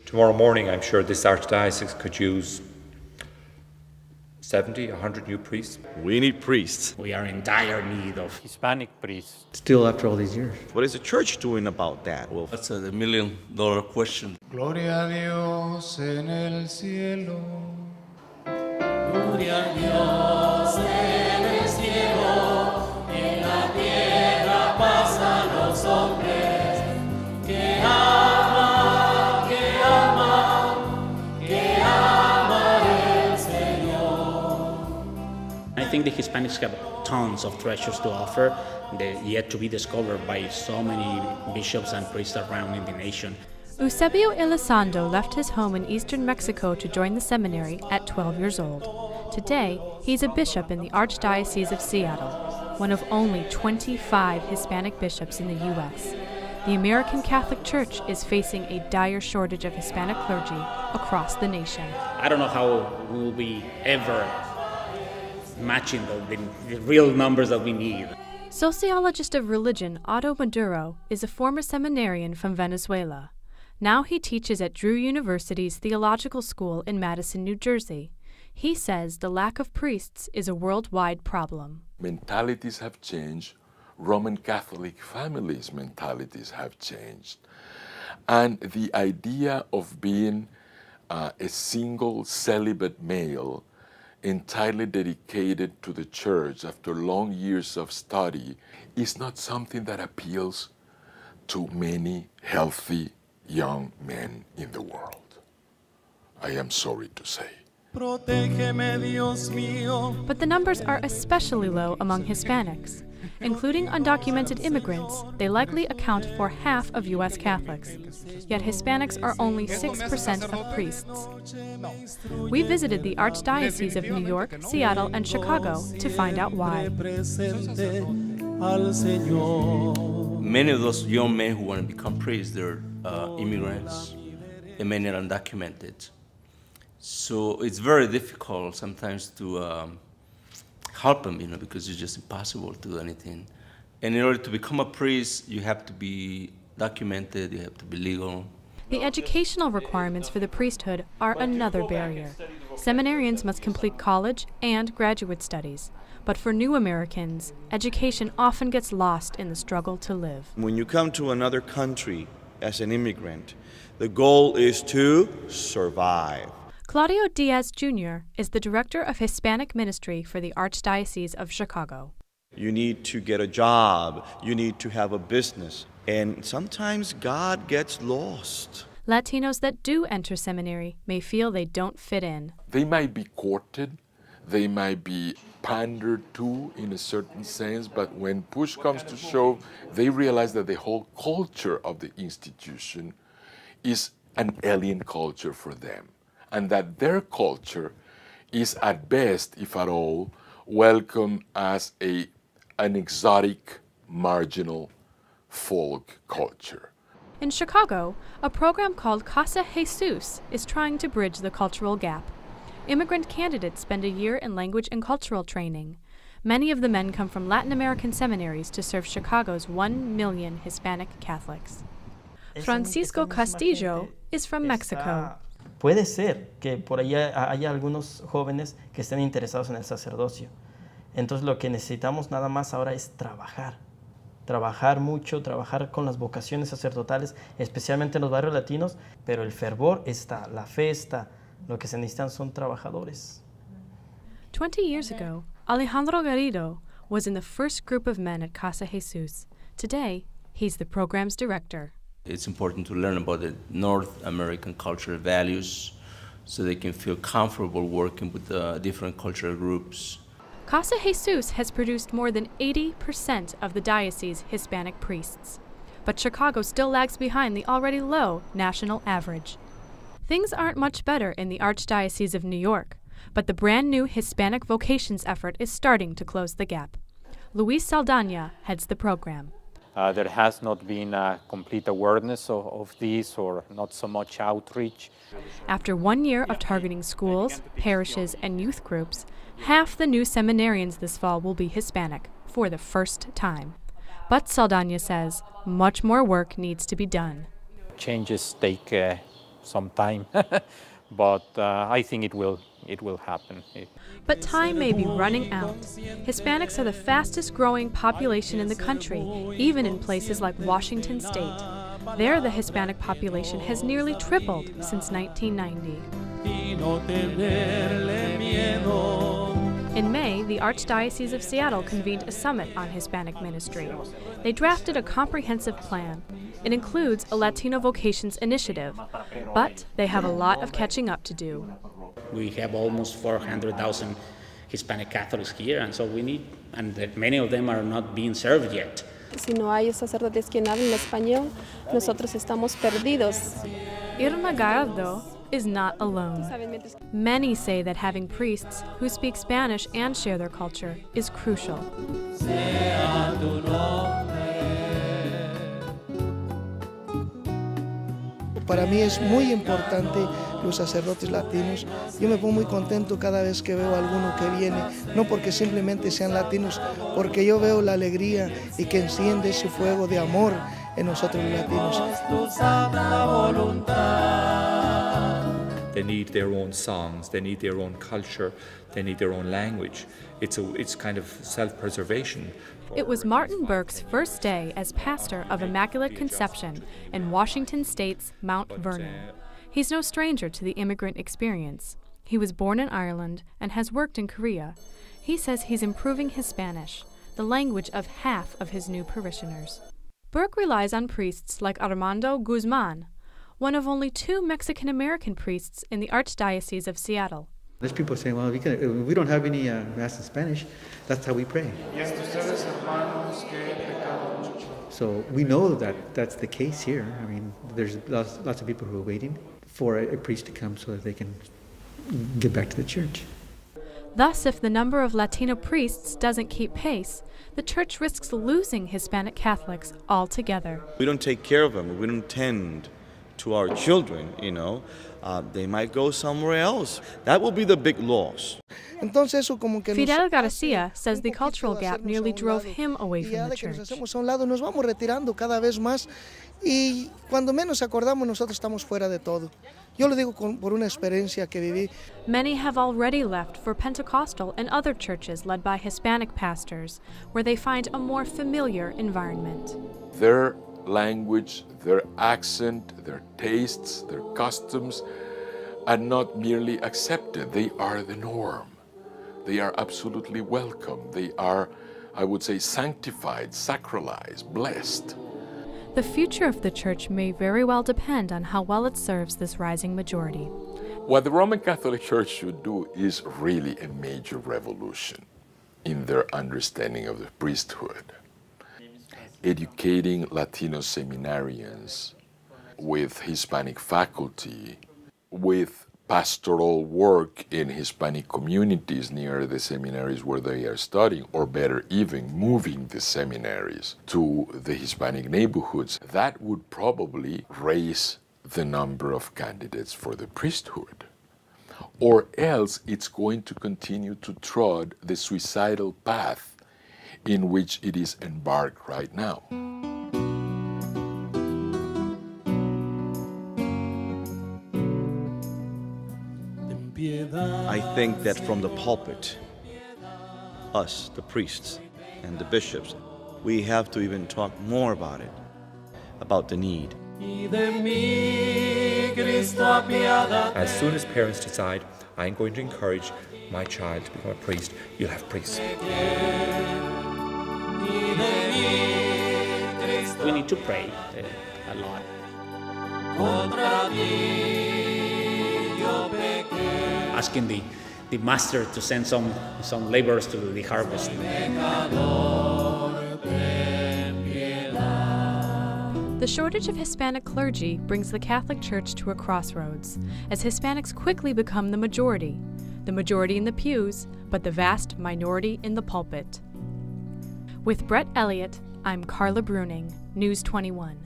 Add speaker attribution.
Speaker 1: Tomorrow morning, I'm sure this archdiocese could use 70, 100 new priests.
Speaker 2: We need priests.
Speaker 3: We are in dire need of
Speaker 4: Hispanic priests.
Speaker 5: Still after all these years.
Speaker 2: What is the church doing about that? Well,
Speaker 6: that's the million-dollar question.
Speaker 7: Gloria a Dios en el cielo.
Speaker 8: Gloria a Dios en el cielo, en la tierra paz a los hombres, que ama, que ama, que ama el Señor.
Speaker 3: I think the Hispanics have tons of treasures to offer, yet to be discovered by so many bishops and priests around in the nation.
Speaker 9: Eusebio Elizondo left his home in eastern Mexico to join the seminary at 12 years old. Today, he's a bishop in the Archdiocese of Seattle, one of only 25 Hispanic bishops in the U.S. The American Catholic Church is facing a dire shortage of Hispanic clergy across the nation.
Speaker 3: I don't know how we will be ever matching the real numbers that we need.
Speaker 9: Sociologist of religion Otto Maduro is a former seminarian from Venezuela. Now he teaches at Drew University's Theological School in Madison, New Jersey. He says the lack of priests is a worldwide problem.
Speaker 10: Mentalities have changed. Roman Catholic families' mentalities have changed. And the idea of being a single celibate male entirely dedicated to the church after long years of study is not something that appeals to many healthy young men in the world. I am sorry to say.
Speaker 9: But the numbers are especially low among Hispanics. Including undocumented immigrants, they likely account for half of U.S. Catholics. Yet Hispanics are only 6% of priests. We visited the Archdiocese of New York, Seattle, and Chicago to find out why.
Speaker 6: Many of those young men who want to become priests, they're immigrants, and many are undocumented. So it's very difficult sometimes to help them, because it's just impossible to do anything. And in order to become a priest, you have to be documented, you have to be legal.
Speaker 9: The educational requirements for the priesthood are another barrier. Seminarians must complete college and graduate studies. But for new Americans, education often gets lost in the struggle to live.
Speaker 2: when you come to another country as an immigrant, the goal is to survive.
Speaker 9: Claudio Diaz Jr. is the director of Hispanic ministry for the Archdiocese of Chicago.
Speaker 2: You need to get a job. You need to have a business. And sometimes God gets lost.
Speaker 9: Latinos that do enter seminary may feel they don't fit in.
Speaker 10: They might be courted, they might be pandered to in a certain sense, but when push comes to shove, they realize that the whole culture of the institution is an alien culture for them, and that their culture is at best, if at all, welcome as an exotic, marginal folk culture.
Speaker 9: In Chicago, a program called Casa Jesus is trying to bridge the cultural gap. Immigrant candidates spend a year in language and cultural training. Many of the men come from Latin American seminaries to serve Chicago's 1 million Hispanic Catholics. Francisco Castillo is from Mexico.
Speaker 11: Puede ser que por allá haya algunos jóvenes que estén interesados en el sacerdocio. Entonces lo que necesitamos nada más ahora es trabajar mucho, trabajar con las vocaciones sacerdotales, especialmente en los barrios latinos, pero el fervor está, la fe está, lo que se necesitan son trabajadores.
Speaker 9: 20 years ago, Alejandro Garrido was in the first group of men at Casa Jesus. Today, he's the program's director.
Speaker 6: It's important to learn about the North American cultural values so they can feel comfortable working with different cultural groups.
Speaker 9: Casa Jesus has produced more than 80% of the diocese's Hispanic priests. But Chicago still lags behind the already low national average. Things aren't much better in the Archdiocese of New York, but the brand new Hispanic vocations effort is starting to close the gap. Luis Saldana heads the program.
Speaker 4: There has not been a complete awareness of this, or not so much outreach.
Speaker 9: After 1 year of targeting schools, parishes, and youth groups, half the new seminarians this fall will be Hispanic for the first time. But Saldana says much more work needs to be done.
Speaker 4: Changes take some time, but I think it will happen.
Speaker 9: But time may be running out. Hispanics are the fastest growing population in the country, even in places like Washington State. There, the Hispanic population has nearly tripled since 1990. In May, the Archdiocese of Seattle convened a summit on Hispanic ministry. They drafted a comprehensive plan. It includes a Latino Vocations Initiative, but they have a lot of catching up to do.
Speaker 3: We have almost 400,000 Hispanic Catholics here, and so we need, and that many of them are not being served yet.
Speaker 5: Si no hay sacerdotes quien hablen español, nosotros estamos perdidos.
Speaker 9: Irma Gallardo is not alone. Many say that having priests who speak Spanish and share their culture is crucial.
Speaker 12: Para mí es muy importante los sacerdotes latinos. Yo me pongo muy contento cada vez que veo a alguno que viene, no porque simplemente sean latinos, porque yo veo la alegría y que enciende ese fuego de amor en nosotros los latinos.
Speaker 1: They need their own songs, they need their own culture, they need their own language. It's kind of self-preservation.
Speaker 9: It was Martin Burke's first day as pastor of Immaculate Conception in Washington State's Mount Vernon. He's no stranger to the immigrant experience. He was born in Ireland and has worked in Korea. He says he's improving his Spanish, the language of half of his new parishioners. Burke relies on priests like Armando Guzman, one of only 2 Mexican-American priests in the Archdiocese of Seattle.
Speaker 13: There's people saying, well, we don't have any Mass in Spanish. That's how we pray. So we know that that's the case here. I mean, there's lots of people who are waiting for a priest to come so that they can get back to the church.
Speaker 9: Thus, if the number of Latino priests doesn't keep pace, the church risks losing Hispanic Catholics altogether.
Speaker 2: We don't take care of them. We don't tend to our children, they might go somewhere else. That will be the big loss.
Speaker 9: Fidel Garcia says the cultural gap nearly drove him away from the church.
Speaker 12: Nos vamos retirando cada vez más y cuando menos acordamos nosotros estamos fuera de todo. Yo lo digo por una experiencia que viví.
Speaker 9: Many have already left for Pentecostal and other churches led by Hispanic pastors, where they find a more familiar environment.
Speaker 10: Their language, their accent, their tastes, their customs are not merely accepted, they are the norm. They are absolutely welcome. They are, I would say, sanctified, sacralized, blessed.
Speaker 9: The future of the church may very well depend on how well it serves this rising majority.
Speaker 10: What the Roman Catholic Church should do is really a major revolution in their understanding of the priesthood. Educating Latino seminarians with Hispanic faculty, with pastoral work in Hispanic communities near the seminaries where they are studying, or better, even moving the seminaries to the Hispanic neighborhoods, that would probably raise the number of candidates for the priesthood. Or else it's going to continue to trod the suicidal path in which it is embarked right now.
Speaker 2: I think that from the pulpit, us, the priests and the bishops, we have to even talk more about it, about the need.
Speaker 1: As soon as parents decide, I'm going to encourage my child to become a priest, you'll have priests.
Speaker 3: We need to pray a lot. Asking the master to send some laborers to the harvest.
Speaker 9: The shortage of Hispanic clergy brings the Catholic Church to a crossroads, as Hispanics quickly become the majority in the pews, but the vast minority in the pulpit. With Brett Elliot, I'm Karla Bruning, News 21.